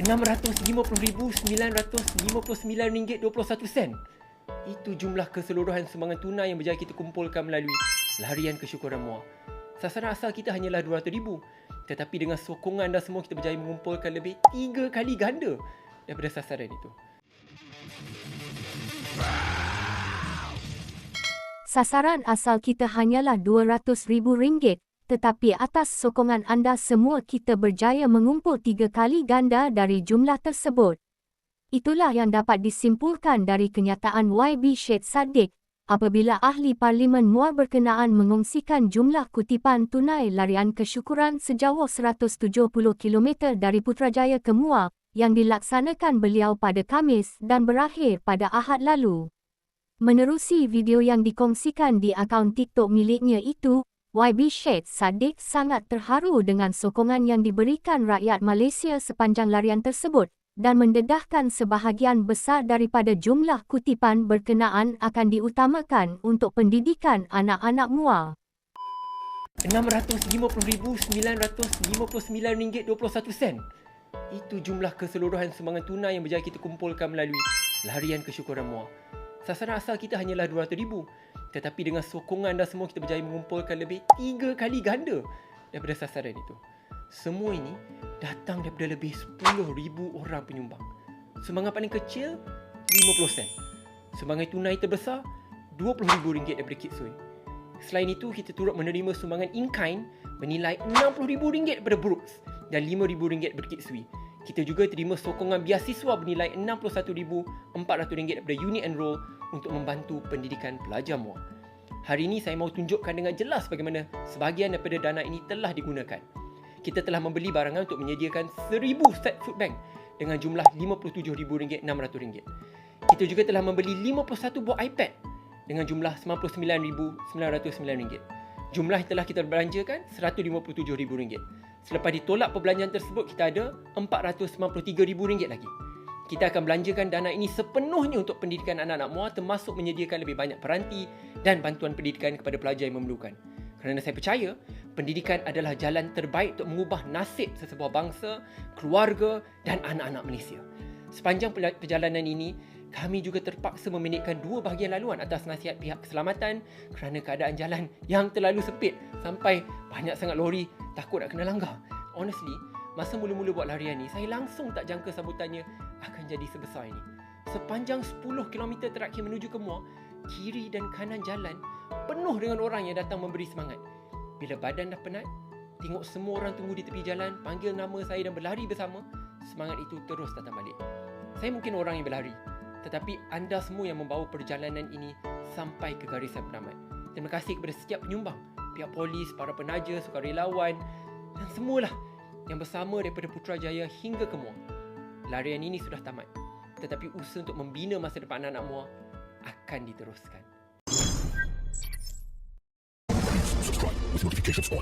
RM650,959.21 Itu jumlah keseluruhan sumbangan tunai yang berjaya kita kumpulkan melalui larian kesyukuran MUA. Sasaran asal kita hanyalah RM200,000, tetapi dengan sokongan anda semua kita berjaya mengumpulkan lebih 3 kali ganda daripada sasaran itu. Sasaran asal kita hanyalah RM200,000, tetapi atas sokongan anda semua kita berjaya mengumpul 3 kali ganda dari jumlah tersebut. Itulah yang dapat disimpulkan dari kenyataan YB Syed Saddiq apabila Ahli Parlimen MUA berkenaan mengongsikan jumlah kutipan tunai larian kesyukuran sejauh 170 km dari Putrajaya ke MUA yang dilaksanakan beliau pada Khamis dan berakhir pada Ahad lalu. Menerusi video yang dikongsikan di akaun TikTok miliknya itu, YB Syed Saddiq sangat terharu dengan sokongan yang diberikan rakyat Malaysia sepanjang larian tersebut dan mendedahkan sebahagian besar daripada jumlah kutipan berkenaan akan diutamakan untuk pendidikan anak-anak MUA. RM650,959.21 Itu jumlah keseluruhan sumbangan tunai yang berjaya kita kumpulkan melalui larian kesyukuran MUA. Sasaran asal kita hanyalah RM200,000, tetapi dengan sokongan anda semua kita berjaya mengumpulkan lebih 3 kali ganda daripada sasaran itu. Semua ini datang daripada lebih 10,000 orang penyumbang. Sumbangan paling kecil 50 sen. Sumbangan tunai terbesar RM20,000 daripada Kit Sui. Selain itu, kita turut menerima sumbangan in-kind bernilai RM60,000 daripada Brooks dan RM5,000 daripada Kit Sui. Kita juga terima sokongan biasiswa bernilai RM61,400 daripada Unit Enroll untuk membantu pendidikan pelajar MUA. Hari ini saya mahu tunjukkan dengan jelas bagaimana sebahagian daripada dana ini telah digunakan. Kita telah membeli barangan untuk menyediakan 1,000 set food bank dengan jumlah RM57,600. Kita juga telah membeli 51 buah iPad dengan jumlah RM99,909. Jumlah yang telah kita belanjakan RM157,000. Selepas ditolak perbelanjaan tersebut, kita ada RM493,000 lagi. Kita akan belanjakan dana ini sepenuhnya untuk pendidikan anak-anak MUA, termasuk menyediakan lebih banyak peranti dan bantuan pendidikan kepada pelajar yang memerlukan. Kerana saya percaya, pendidikan adalah jalan terbaik untuk mengubah nasib sesebuah bangsa, keluarga dan anak-anak Malaysia. Sepanjang perjalanan ini, kami juga terpaksa memendekkan 2 bahagian laluan atas nasihat pihak keselamatan kerana keadaan jalan yang terlalu sempit sampai banyak sangat lori takut nak kena langgar. Honestly, masa mula-mula buat larian ni, saya langsung tak jangka sambutannya akan jadi sebesar ini. Sepanjang 10 km terakhir menuju ke MUA, kiri dan kanan jalan penuh dengan orang yang datang memberi semangat. Bila badan dah penat, tengok semua orang tunggu di tepi jalan, panggil nama saya dan berlari bersama, semangat itu terus datang balik. Saya mungkin orang yang berlari, tetapi anda semua yang membawa perjalanan ini sampai ke garisan penamat. Terima kasih kepada setiap penyumbang, pihak polis, para penaja, sukarelawan dan semualah yang bersama daripada Putrajaya hingga ke MUA. Larian ini sudah tamat, tetapi usaha untuk membina masa depan anak-anak MUA akan diteruskan. Subscribe with notifications on.